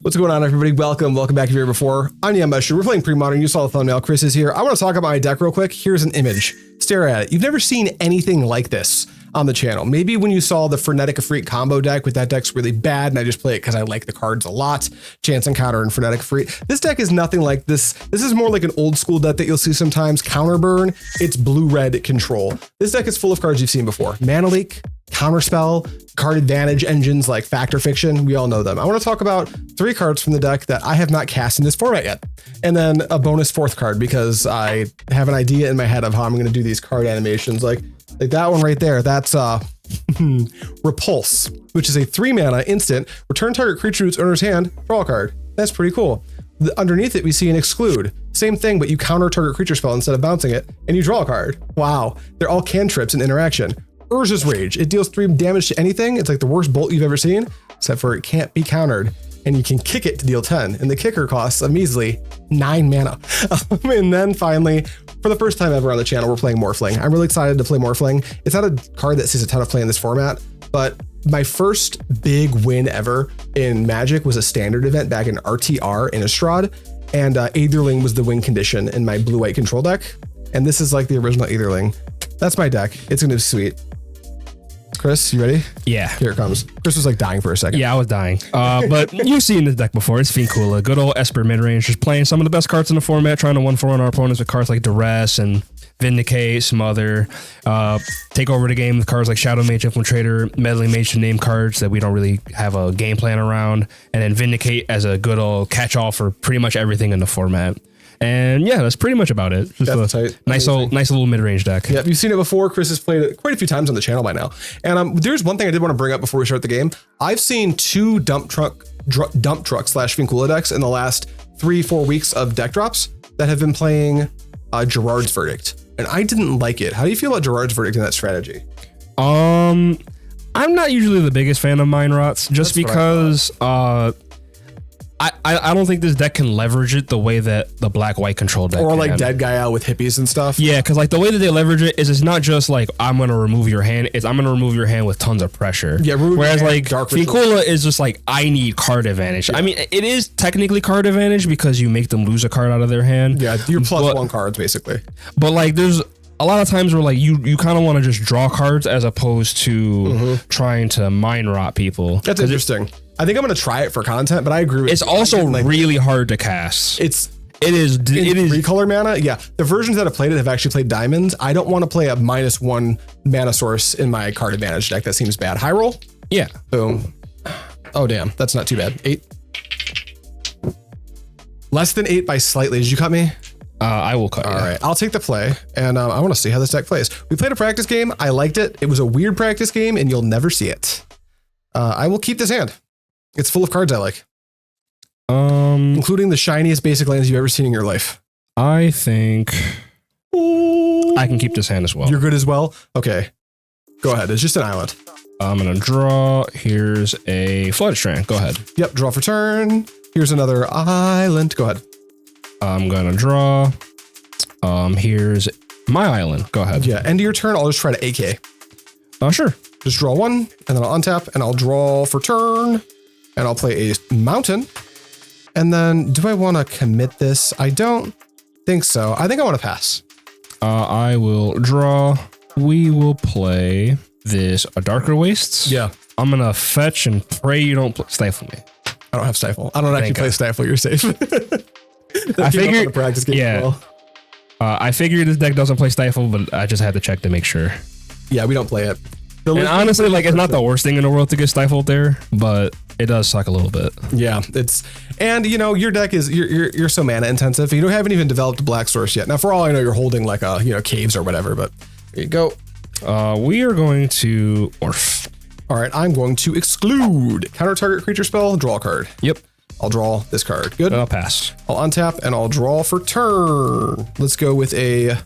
What's going on, everybody? Welcome back if you're here before. I'm NeonMushroom. We're playing Premodern. You saw the thumbnail. Chris is here. I want to talk about my deck real quick. Here's an image. Stare at it. You've never seen anything like this on the channel. Maybe when you saw the Frenetic Efreet combo deck, with that deck's really bad, and I just play it because I like the cards a lot. Chance Encounter and Frenetic Efreet. This deck is nothing like this. This is more like an old school deck that you'll see sometimes. Counterburn. It's blue-red control. This deck is full of cards you've seen before. Mana Leak, Counterspell, card advantage engines like Fact or Fiction. We all know them. I want to talk about 3 cards from the deck that I have not cast in this format yet. And then a bonus 4th card because I have an idea in my head of how I'm going to do these card animations. Like that one right there. That's Repulse, which is a 3-mana instant. Return target creature to its owner's hand, draw a card. That's pretty cool. Underneath it, we see an Exclude. Same thing, but you counter target creature spell instead of bouncing it, and you draw a card. Wow. They're all cantrips in interaction. Urza's Rage. It deals 3 damage to anything. It's like the worst bolt you've ever seen, except for it can't be countered. And you can kick it to deal 10. And the kicker costs a measly 9 mana. And then finally, for the first time ever on the channel, we're playing Morphling. I'm really excited to play Morphling. It's not a card that sees a ton of play in this format, but my first big win ever in Magic was a standard event back in RTR in Innistrad. And Aetherling was the win condition in my blue-white control deck. And this is like the original Aetherling. That's my deck. It's gonna be sweet. Chris, you ready? Yeah. Here it comes. Chris was like dying for a second. Yeah, I was dying. But you've seen this deck before. It's Finkula. Good old Esper midrange. Just playing some of the best cards in the format, trying to 1-4 on our opponents with cards like Duress and Vindicate, Smother. Take over the game with cards like Shadow Mage, Infiltrator, Meddling Mage to name cards that we don't really have a game plan around. And then Vindicate as a good old catch-all for pretty much everything in the format. And yeah, that's pretty much about it. Just that's a tight. nice little mid-range deck. Yeah, you've seen it before. Chris has played it quite a few times on the channel by now. And there's one thing I did want to bring up before we start the game. I've seen 2 dump truck / Finkula decks in the last 3-4 weeks of deck drops that have been playing Gerard's Verdict, and I didn't like it. How do you feel about Gerard's Verdict in that strategy? I'm not usually the biggest fan of Mine Rots, just because I don't think this deck can leverage it the way that the black-white control deck or like can. Dead Guy Out with hippies and stuff. Yeah, because like the way that they leverage it is it's not just like I'm gonna remove your hand, it's I'm gonna remove your hand with tons of pressure. Yeah, whereas like Dark Finkula is just like I need card advantage. Yeah. I mean, it is technically card advantage because you make them lose a card out of their hand. Yeah, you're +1 cards basically. But like there's a lot of times where like you kind of want to just draw cards as opposed to trying to mind rot people. That's interesting. I think I'm going to try it for content, but I agree with you. It's also really hard to cast. It is 3-color mana. Yeah. The versions that have played it have actually played diamonds. I don't want to play a -1 mana source in my card advantage deck. That seems bad. High roll? Yeah. Boom. Oh, damn. That's not too bad. 8. Less than 8 by slightly. Did you cut me? I will cut you. All right. I'll take the play, and I want to see how this deck plays. We played a practice game. I liked it. It was a weird practice game, and you'll never see it. I will keep this hand. It's full of cards I like. Including the shiniest basic lands you've ever seen in your life. I think I can keep this hand as well. You're good as well? Okay. Go ahead. It's just an island. I'm going to draw. Here's a Flooded Strand. Go ahead. Yep. Draw for turn. Here's another island. Go ahead. I'm going to draw. Here's my island. Go ahead. Yeah. End of your turn. I'll just try to AK. Sure. Just draw 1, and then I'll untap, and I'll draw for turn. And I'll play a mountain. And then do I want to commit this? I don't think so. I think I want to pass. I will draw. We will play this Adarkar Wastes. Yeah. I'm going to fetch and pray you don't stifle me. I don't have Stifle. I don't actually play Stifle. You're safe. I figured. Practice game yeah. well. I figured this deck doesn't play Stifle, but I just had to check to make sure. Yeah, we don't play it. And honestly, like it's not the worst thing in the world to get stifled there, but it does suck a little bit. Yeah, and you know your deck is you're so mana intensive. You haven't even developed a black source yet. Now, for all I know, you're holding like a caves or whatever. But here you go. We are going to morph. All right, I'm going to exclude counter target creature spell. Draw a card. Yep. I'll draw this card. Good. I'll pass. I'll untap and I'll draw for turn. Let's go with a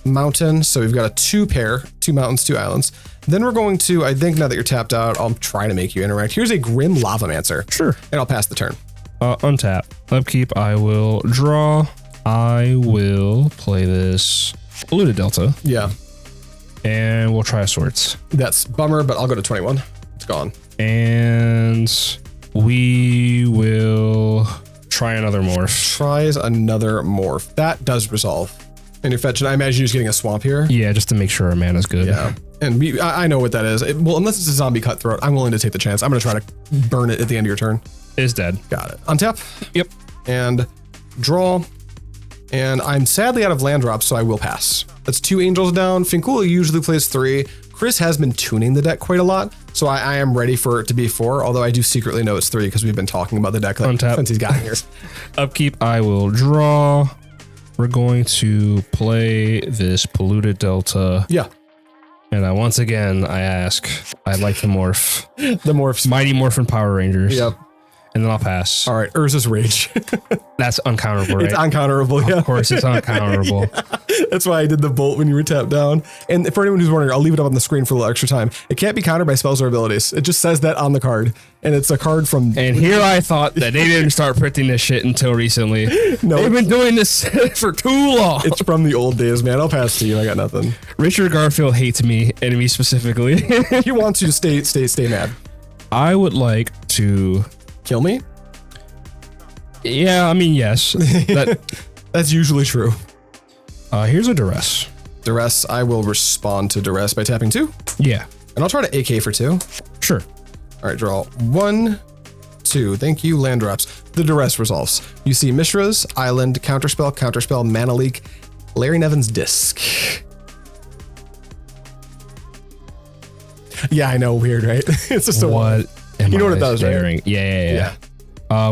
mountain. So we've got a 2-pair, 2 mountains, 2 islands. Then we're going to, I think now that you're tapped out, I'll try to make you interact. Here's a Grim Lavamancer. Sure. And I'll pass the turn. Untap. Upkeep. I will draw. I will play this Polluted Delta. Yeah. And we'll try Swords. That's bummer, but I'll go to 21. It's gone. And We will try another morph. Tries another morph. That does resolve. And you're fetching. I imagine you're just getting a swamp here. Yeah, just to make sure our mana's good. Yeah. And I know what that is. Well, unless it's a zombie cutthroat, I'm willing to take the chance. I'm going to try to burn it at the end of your turn. It's dead. Got it. Untap. Yep. And draw. And I'm sadly out of land drops, so I will pass. That's 2 angels down. Finkula usually plays 3. Chris has been tuning the deck quite a lot, so I am ready for it to be 4, although I do secretly know it's 3 because we've been talking about the deck since he's gotten here. Upkeep, I will draw. We're going to play this Polluted Delta. Yeah. And once again, I ask, I'd like to morph. The morphs. Mighty Morphin Power Rangers. Yep. And then I'll pass. All right, Urza's Rage. That's uncounterable, right? It's uncounterable, yeah. Of course, it's uncounterable. Yeah. That's why I did the bolt when you were tapped down. And for anyone who's wondering, I'll leave it up on the screen for a little extra time. It can't be countered by spells or abilities. It just says that on the card. And it's a card from... And here I thought that they didn't start printing this shit until recently. No, they've been doing this for too long. It's from the old days, man. I'll pass to you. I got nothing. Richard Garfield hates me, and me specifically. He wants you to stay mad. I would like to... Kill me? Yeah, I mean, yes. That's usually true. Here's a Duress. Duress, I will respond to Duress by tapping 2. Yeah. And I'll try to AK for 2. Sure. All right, draw 1, 2. Thank you, land drops. The Duress resolves. You see Mishra's, Island, Counterspell, Mana Leak, Larry Nevin's Disc. Yeah, I know, weird, right? It's just a what? You know what it does, right? Yeah.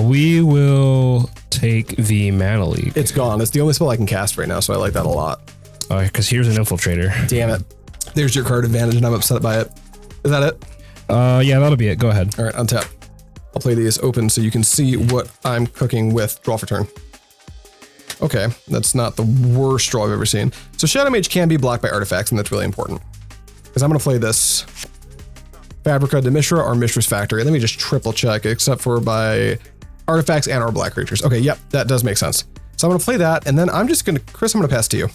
We will take the Mana Leak. It's gone. It's the only spell I can cast right now, so I like that a lot. Because here's an Infiltrator. Damn it. There's your card advantage, and I'm upset by it. Is that it? Yeah, that'll be it. Go ahead. All right, untap. I'll play these open so you can see what I'm cooking with. Draw for turn. Okay, that's not the worst draw I've ever seen. So Shadow Mage can be blocked by artifacts, and that's really important. Because I'm going to play this Fabrica de Mishra or Mishra's Factory. Let me just triple check, except for by artifacts and or black creatures. Okay, yep, that does make sense. So I'm going to play that, and then I'm just going to, Chris, I'm going to pass to you.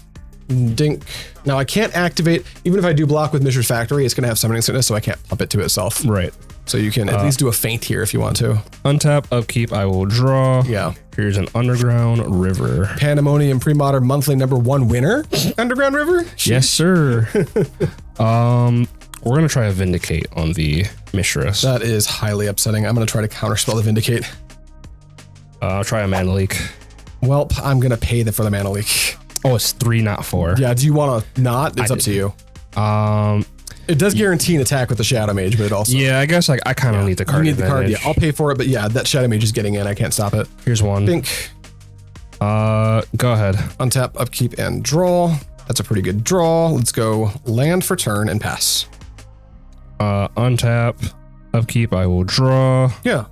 Dink. Now I can't activate, even if I do block with Mishra's Factory, it's going to have Summoning Sickness, so I can't pump it to itself. Right. So you can at least do a feint here if you want to. Untap, upkeep, I will draw. Yeah. Here's an Underground River. Pandemonium Premodern monthly #1 winner. Underground River? Yes, sir. We're going to try a Vindicate on the Mishra. That is highly upsetting. I'm going to try to counterspell the Vindicate. I'll try a Mana Leak. Well, I'm going to pay for the Mana Leak. Oh, it's 3, not 4. Yeah, do you want to not? It's up to you. It does guarantee an attack with the Shadow Mage, but it also... Yeah, I guess I kind of need the card. You need the card, yeah. I'll pay for it, but yeah, that Shadow Mage is getting in. I can't stop it. Here's one. Think. Go ahead. Untap, upkeep, and draw. That's a pretty good draw. Let's go land for turn and pass. Untap, upkeep, I will draw. Yeah.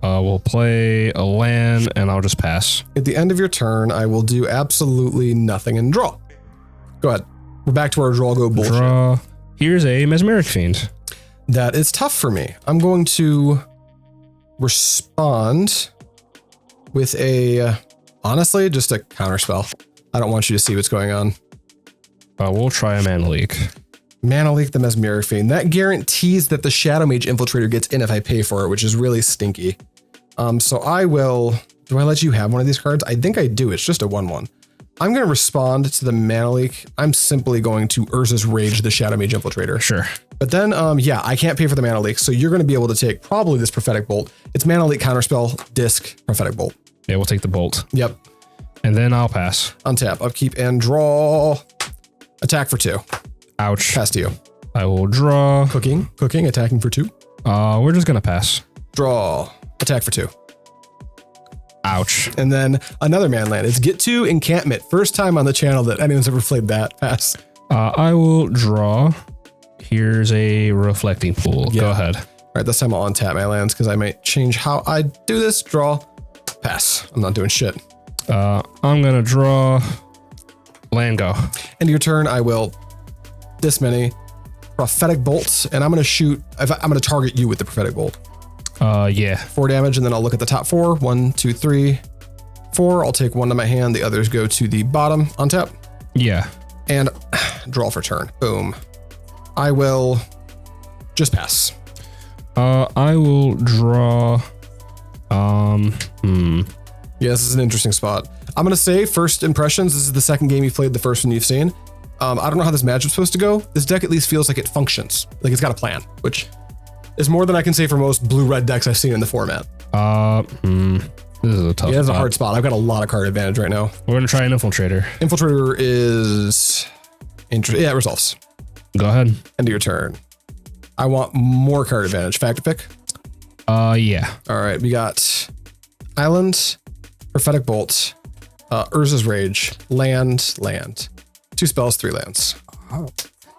We'll play a land, and I'll just pass. At the end of your turn, I will do absolutely nothing and draw. Go ahead. We're back to our draw go bullshit. Draw. Here's a Mesmeric Fiend. That is tough for me. I'm going to respond with a, honestly, just a counterspell. I don't want you to see what's going on. We'll try a Mana Leak. Mana Leak the Mesmeric Fiend. That guarantees that the Shadow Mage Infiltrator gets in if I pay for it, which is really stinky. So I will, do I let you have one of these cards? I think I do. It's just a 1/1. I'm going to respond to the Mana Leak. I'm simply going to Urza's Rage the Shadow Mage Infiltrator. Sure. But then, yeah, I can't pay for the Mana Leak, so you're going to be able to take probably this Prophetic Bolt. It's Mana Leak, Counterspell, Disc, Prophetic Bolt. Yeah, we'll take the Bolt. Yep. And then I'll pass. Untap, upkeep, and draw. Attack for 2. Ouch. Pass to you. I will draw. Cooking, attacking for 2. We're just going to pass. Draw. Attack for 2. Ouch. And then another man land. It's Ghitu Encampment. First time on the channel that anyone's ever played that. Pass. I will draw. Here's a Reflecting Pool. Yeah. Go ahead. All right, this time I'll untap my lands because I might change how I do this. Draw. Pass. I'm not doing shit. I'm going to draw. Land go. End of your turn, I will this many Prophetic Bolts, and I'm going to shoot. I'm going to target you with the Prophetic Bolt. Yeah. 4 damage, and then I'll look at the top 4. 1, 2, 3, 4. I'll take 1 to my hand. The others go to the bottom. Untap. Yeah. And draw for turn. Boom. I will just pass. I will draw. Yeah, this is an interesting spot. I'm going to say first impressions. This is the second game you've played, the first one you've seen. I don't know how this matchup's supposed to go. This deck at least feels like it functions. Like it's got a plan, which is more than I can say for most blue-red decks I've seen in the format. This is a tough Yeah, it's a hard spot. I've got a lot of card advantage right now. We're going to try an Infiltrator. Infiltrator is interesting. Yeah, it resolves. Go ahead. End of your turn. I want more card advantage. Factor pick? Yeah. All right, we got Island, Prophetic Bolt, Urza's Rage, land. 2 spells, 3 lands. Oh.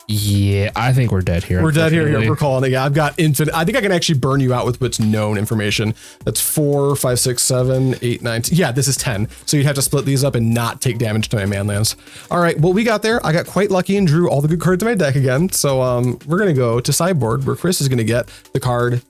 Yeah, I think we're dead here. We're dead here. We're calling it. Yeah, I've got infinite. I think I can actually burn you out with what's known information. That's 4, 5, 6, 7, 8, 9. Yeah, this is 10. So you'd have to split these up and not take damage to my man lands. All right, well, we got there. I got quite lucky and drew all the good cards in my deck again. So we're going to go to sideboard where Chris is going to get the card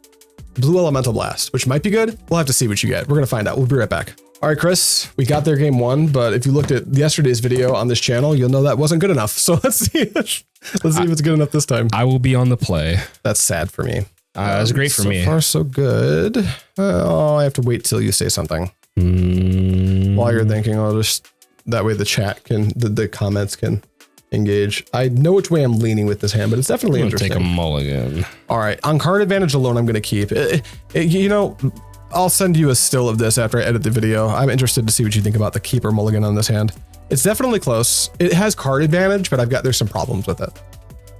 Blue Elemental Blast, which might be good. We'll have to see what you get. We're going to find out. We'll be right back. All right, Chris, we got there game 1, but if you looked at yesterday's video on this channel, you'll know that wasn't good enough. So let's see if it's good enough this time. I will be on the play. That's sad for me. That's great for me. So far, so good. I have to wait till you say something. While you're thinking, that way the chat can, the comments can engage. I know which way I'm leaning with this hand, but it's definitely interesting. Take a mulligan. All right, on card advantage alone, I'm going to keep I'll send you a still of this after I edit the video. I'm interested to see what you think about the keeper mulligan on this hand. It's definitely close. It has card advantage, but there's some problems with it.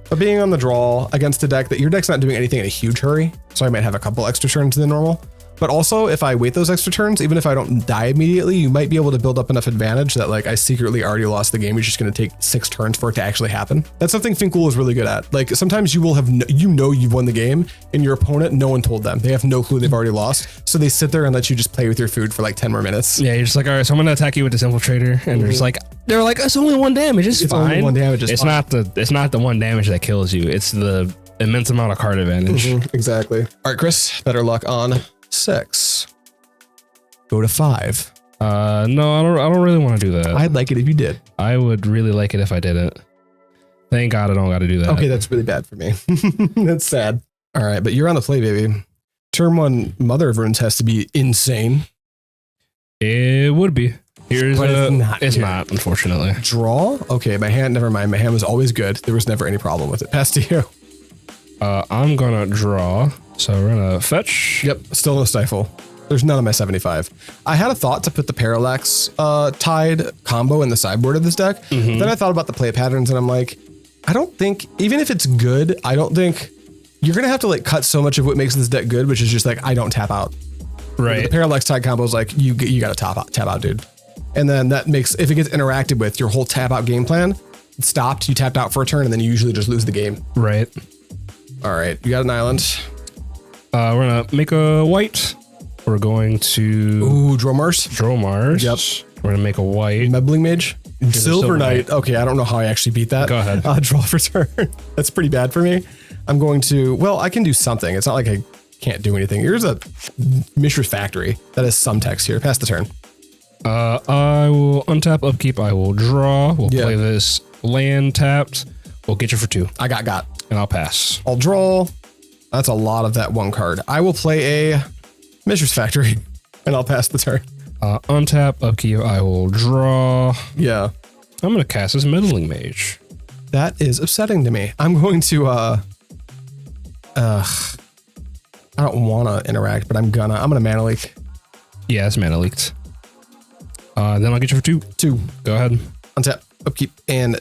But being on the draw against a deck your deck's not doing anything in a huge hurry, so I might have a couple extra turns than normal. But also, if I wait those extra turns, even if I don't die immediately, you might be able to build up enough advantage that I secretly already lost the game. It's just going to take 6 turns for it to actually happen. That's something Finkula is really good at. Sometimes you will have, you've won the game, and your opponent, no one told them. They have no clue they've already lost. So they sit there and let you just play with your food for 10 more minutes. Yeah, you're just like, all right, so I'm going to attack you with this Infiltrator. And they're like, it's only 1 damage. It's fine. Only 1 damage. It's not the 1 damage that kills you. It's the immense amount of card advantage. Exactly. All right, Chris, better luck on 6. Go to 5. No, I don't really want to do that. I'd like it if you did. I would really like it if I didn't. Thank God I don't got to do that. Okay, that's really bad for me. That's sad. All right, but you're on the play, baby. Turn 1 Mother of Runes has to be insane. It would be. It's not, unfortunately. Draw? Okay, never mind. My hand was always good. There was never any problem with it. Pass to you. I'm gonna draw. So we're gonna fetch. Yep, still no stifle. There's none of my 75. I had a thought to put the Parallax Tide combo in the sideboard of this deck. Then I thought about the play patterns and I'm like, I don't think, even if it's good, I don't think you're going to have to cut so much of what makes this deck good, which is just I don't tap out. Right. The Parallax Tide combo is you got to tap out, dude. And then that makes, if it gets interacted with, your whole tap out game plan, it stopped, you tapped out for a turn, and then you usually just lose the game. Right. All right, you got an island. We're going to make a white. We're going to... Ooh, Dromars. Yep. We're going to make a white. Meddling Mage. Silver Knight. Okay, I don't know how I actually beat that. Go ahead. Draw for turn. That's pretty bad for me. I'm going to... Well, I can do something. It's not like I can't do anything. Here's a Mishra's Factory. That is some text here. Pass the turn. I will untap, upkeep. I will draw. We'll play this land tapped. We'll get you for 2. I got. And I'll pass. I'll draw. That's a lot of that 1 card. I will play a Mishra's Factory, and I'll pass the turn. Untap, upkeep, I will draw. Yeah. I'm going to cast this Meddling Mage. That is upsetting to me. I'm going to, I don't want to interact, but I'm going to mana leak. Yeah, it's mana leaked. Then I'll get you for 2. 2. Go ahead. Untap, upkeep, and...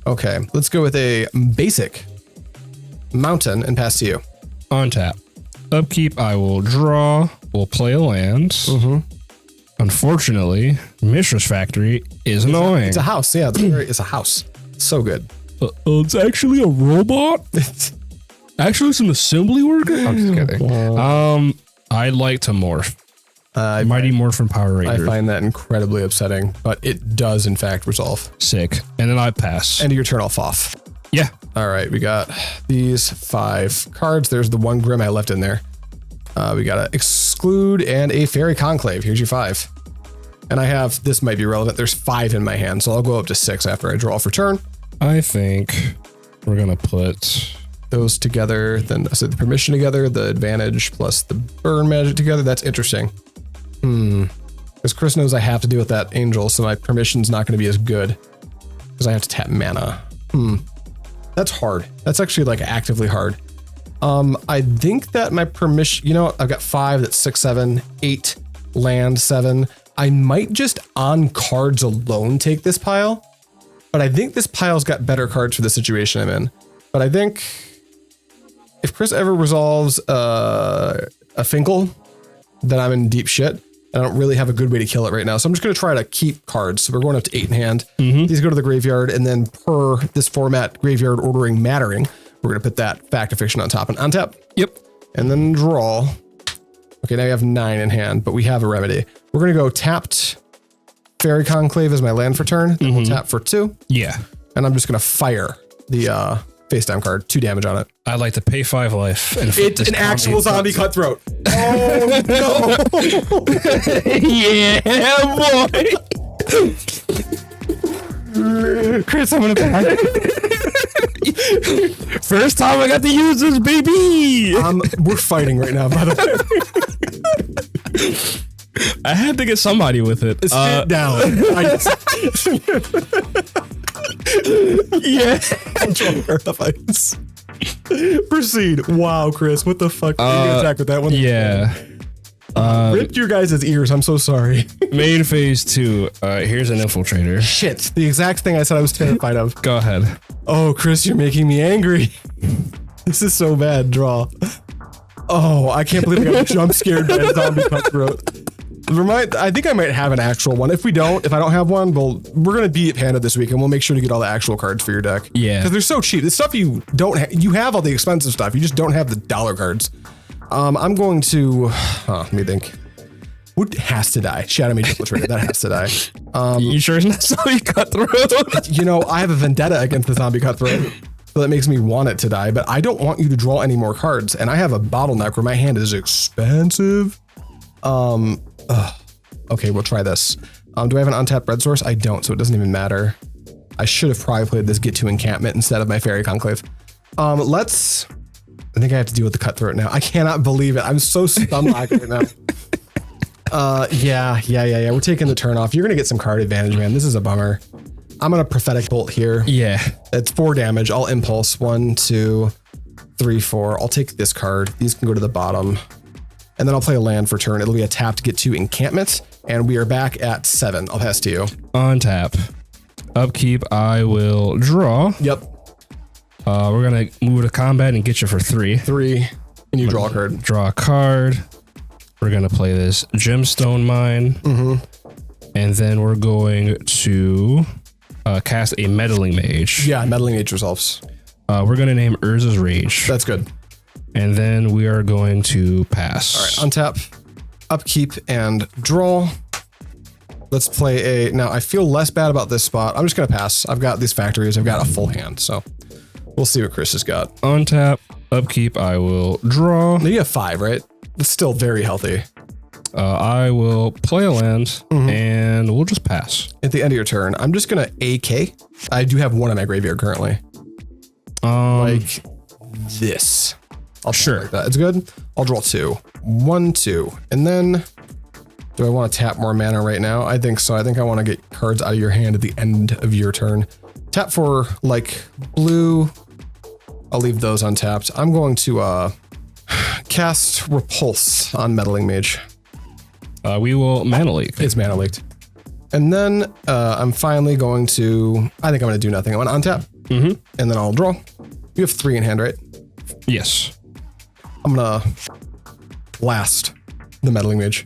Okay, let's go with a basic mountain and pass to you. Untap. Upkeep, I will draw. We'll play a land. Unfortunately, Mishra's Factory is annoying. It's a house, yeah. It's a house. So good. It's actually a robot? Actually, it's an assembly worker? I'm just kidding. I'd like to morph. Mighty Morphin Power Rangers. I find that incredibly upsetting, but it does in fact resolve. Sick. And then I pass. End of your turn, off. Yeah. All right, we got these 5 cards. There's the 1 Grim I left in there. We got an Exclude and a Faerie Conclave. Here's your 5. And I have, this might be relevant, there's 5 in my hand, so I'll go up to 6 after I draw for turn. I think we're going to put those together, then so the permission together, the advantage plus the burn magic together. That's interesting. Because Chris knows I have to deal with that angel, so my permission's not going to be as good because I have to tap mana. That's hard. That's actually like actively hard. I think that my permission, you know, I've got 5, that's 6, 7, 8, land 7. I might just on cards alone take this pile, but I think this pile's got better cards for the situation I'm in. But I think if Chris ever resolves a Finkle, then I'm in deep shit. I don't really have a good way to kill it right now. So I'm just going to try to keep cards. So we're going up to 8 in hand. These go to the graveyard, and then per this format, graveyard ordering mattering, we're going to put that Fact of Fiction on top and untap. Yep. And then draw. Okay, now we have 9 in hand, but we have a remedy. We're going to go tapped Faerie Conclave as my land for turn. Then we'll tap for 2. Yeah. And I'm just going to fire the face down card, 2 damage on it. I'd like to pay 5 life. And it's an actual zombie cutthroat. Oh, no. Yeah, boy. Chris, I'm going to back. First time I got to use this, baby. We're fighting right now, by the way. I had to get somebody with it. Sit down. Yeah. Proceed. Wow, Chris, what the fuck? You gonna attack with that one? Yeah. Ripped your guys' ears. I'm so sorry. Main phase 2. Here's an infiltrator. Shit. The exact thing I said I was terrified of. Go ahead. Oh, Chris, you're making me angry. This is so bad. Draw. Oh, I can't believe I got jump scared by a zombie cutthroat. I think I might have an actual one. If I don't have one, we're going to be at Panda this week and we'll make sure to get all the actual cards for your deck. Yeah. Because they're so cheap. The stuff you don't you have all the expensive stuff. You just don't have the dollar cards. I'm going to, let me think. What has to die? Shadow Mage Infiltrator. That has to die. You sure it's not zombie cutthroat? You know, I have a vendetta against the zombie cutthroat. So that makes me want it to die, but I don't want you to draw any more cards. And I have a bottleneck where my hand is expensive. Okay, we'll try this. Do I have an untapped red source? I don't, so it doesn't even matter. I should have probably played this Ghitu Encampment instead of my Faerie Conclave. I think I have to deal with the cutthroat now. I cannot believe it. I'm so stomach right now. Yeah. We're taking the turn off. You're gonna get some card advantage, man. This is a bummer. I'm gonna Prophetic Bolt here. Yeah. It's 4 damage. I'll impulse 1, 2, 3, 4. I'll take this card. These can go to the bottom. And then I'll play a land for turn. It'll be a tap to get to encampment. And we are back at 7. I'll pass to you. On tap. Upkeep, I will draw. Yep. We're gonna move to combat and get you for 3. 3. And you draw a card. Draw a card. We're gonna play this Gemstone Mine. And then we're going to cast a Meddling Mage. Yeah, Meddling Mage resolves. We're gonna name Urza's Rage. That's good. And then we are going to pass. All right, untap, upkeep, and draw. Let's play now I feel less bad about this spot. I'm just gonna pass. I've got these factories. I've got a full hand, so we'll see what Chris has got. Untap, upkeep, I will draw. Now you have 5, right? It's still very healthy. I will play a land and we'll just pass. At the end of your turn, I'm just gonna AK. I do have 1 in my graveyard currently. Like this. I'll sure like that. It's good. I'll draw 2. 1, 2. And then do I want to tap more mana right now? I think so. I think I want to get cards out of your hand at the end of your turn. Tap for like blue. I'll leave those untapped. I'm going to cast Repulse on Meddling Mage. We will mana leak. It's mana leaked. And then I'm finally going to, I think I'm going to do nothing. I'm going to untap. And then I'll draw. You have 3 in hand, right? Yes. I'm going to blast the Meddling Mage.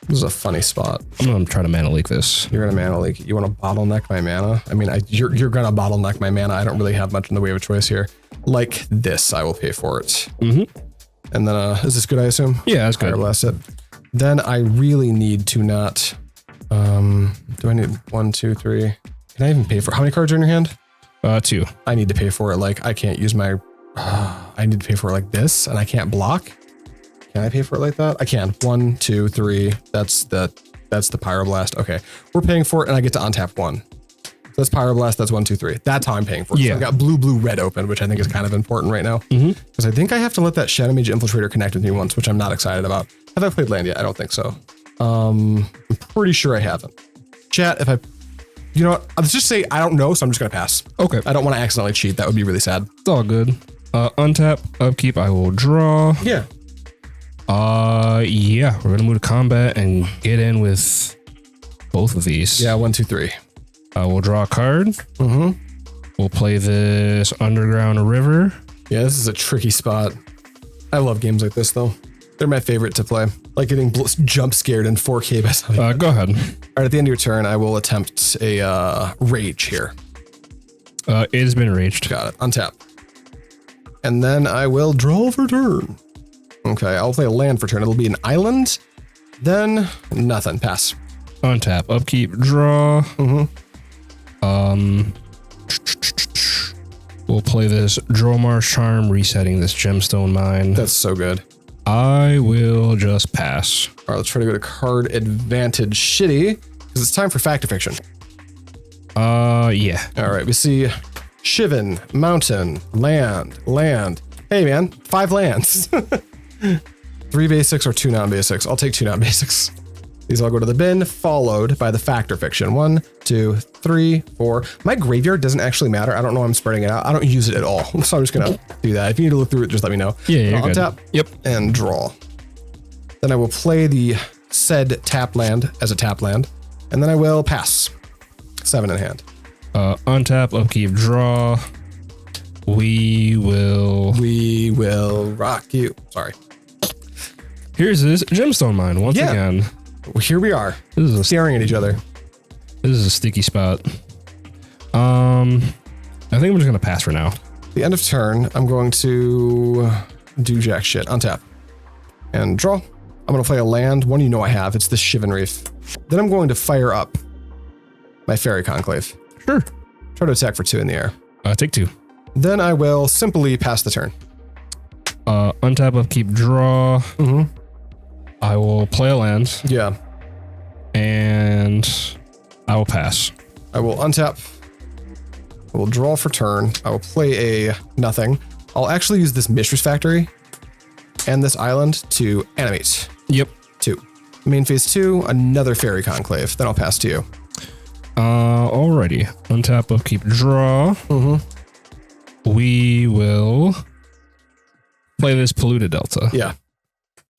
This is a funny spot. I'm going to try to mana leak this. You're going to mana leak. You want to bottleneck my mana? I mean, you're going to bottleneck my mana. I don't really have much in the way of a choice here. Like this, I will pay for it. And then, is this good, I assume? Yeah, that's good. Fire blast it. Then I really need to not, do I need 1, 2, 3? Can I even pay for, how many cards are in your hand? 2. I need to pay for it. Like I can't use my, I need to pay for it like this and I can't block. Can I pay for it like that? I can. 1, 2, 3. That's the pyroblast. Okay. We're paying for it and I get to untap 1. that's Pyroblast. That's 1, 2, 3. That's how I'm paying for it. Yeah. So I've got blue, blue, red open, which I think is kind of important right now. Because I think I have to let that Shadow Mage Infiltrator connect with me once, which I'm not excited about. Have I played land yet? I don't think so. I'm pretty sure I haven't. Chat, if I, you know what? Let's just say I don't know, so I'm just going to pass. Okay. I don't want to accidentally cheat. That would be really sad. It's all good. Untap, upkeep, I will draw. Yeah. Yeah, we're gonna move to combat and get in with both of these. Yeah, 1, 2, 3. We'll draw a card. We'll play this Underground River. Yeah, this is a tricky spot. I love games like this, though. They're my favorite to play. Like getting jump scared in 4K by something. Go ahead. All right, at the end of your turn, I will attempt a rage here. It has been raged. Got it. Untap. And then I will draw for turn. Okay, I'll play a land for turn. It'll be an island. Then nothing. Pass. Untap, upkeep, draw. We'll play this Dromar's Charm, resetting this Gemstone Mine. That's so good. I will just pass. All right, let's try to go to card advantage shitty because it's time for fact or fiction. Yeah. All right, we see Shivan, mountain, land. Hey man, 5 lands. 3 basics or 2 non-basics. I'll take 2 non-basics. These all go to the bin, followed by the fact or fiction. 1, 2, 3, 4. My graveyard doesn't actually matter. I don't know. I'm spreading it out. I don't use it at all. So I'm just gonna do that. If you need to look through it, just let me know. Yeah, you're good. Untap. Yep. And draw. Then I will play the said tap land as a tap land, and then I will pass. 7 in hand. Untap, upkeep, draw. We will rock you. Sorry. Here's this Gemstone Mine once again. Well, here we are. This is staring at each other. This is a sticky spot. I think I'm just gonna pass for now. The end of turn, I'm going to do jack shit. Untap and draw. I'm gonna play a land. One you know I have. It's the Shivan Reef. Then I'm going to fire up my Faerie Conclave. Sure. Try to attack for 2 in the air. Take 2. Then I will simply pass the turn. Untap, upkeep, draw. I will play a land. Yeah. And I will pass. I will untap. I will draw for turn. I will play a nothing. I'll actually use this Mishra's Factory and this island to animate. Yep. 2. Main phase 2, another Faerie Conclave. Then I'll pass to you. Alrighty. Untap, upkeep, draw. We will play this Polluted Delta. Yeah.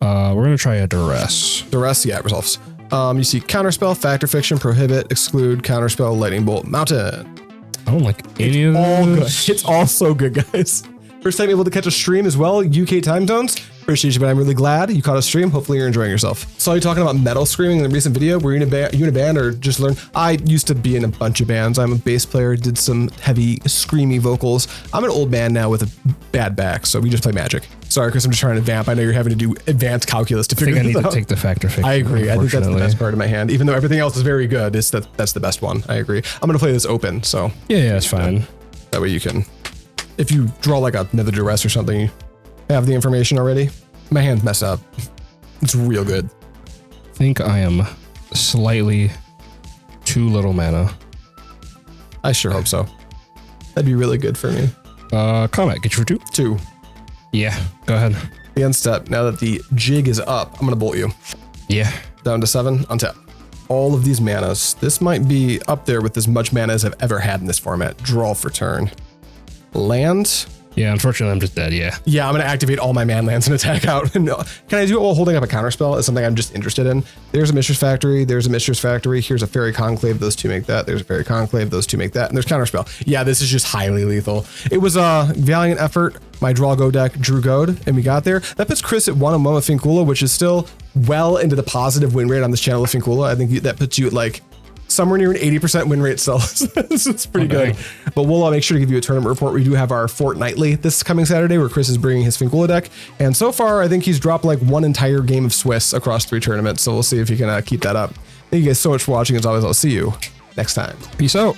We're gonna try a Duress. Duress, yeah, it resolves. You see Counterspell, Fact or Fiction, Prohibit, Exclude, Counterspell, Lightning Bolt, Mountain. I don't like any of All good. those. It's all so good, guys. First time able to catch a stream as well, UK time zones. Appreciate you, but I'm really glad you caught a stream. Hopefully you're enjoying yourself. Saw you talking about metal screaming in a recent video. Were you in a band or just learn? I used to be in a bunch of bands. I'm a bass player, did some heavy screamy vocals. I'm an old man now with a bad back, so we just play Magic. Sorry, Chris, I'm just trying to vamp. I know you're having to do advanced calculus to figure I think I this need out. to take the Fact or Fiction. I agree. I think that's the best part of my hand. Even though everything else is very good, that's the best one. I agree. I'm going to play this open, so. Yeah, it's fine. That way you can, if you draw like another Duress or something, you have the information already. My hand's messed up. It's real good. I think I am slightly too little mana. I sure hope so. That'd be really good for me. Combat, get you for 2. 2. Yeah, go ahead. The end step, now that the jig is up, I'm going to bolt you. Yeah. Down to 7, untap. All of these manas. This might be up there with as much mana as I've ever had in this format. Draw for turn. Land. Yeah, unfortunately, I'm just dead, yeah. Yeah, I'm going to activate all my man lands and attack out. Can I do it while holding up a counterspell? It's something I'm just interested in. There's a Mishra's Factory. There's a Mishra's Factory. Here's a Faerie Conclave. Those 2 make that. There's a Faerie Conclave. Those 2 make that. And there's counterspell. Yeah, this is just highly lethal. It was a valiant effort. My draw go deck drew goad, and we got there. That puts Chris at 1-1 with Finkula, which is still well into the positive win rate on this channel with Finkula. I think that puts you at like somewhere near an 80% win rate still. It's pretty good. But we'll make sure to give you a tournament report. We do have our fortnightly this coming Saturday where Chris is bringing his Finkula deck. And so far, I think he's dropped like 1 entire game of Swiss across 3 tournaments. So we'll see if he can keep that up. Thank you guys so much for watching. As always, I'll see you next time. Peace out.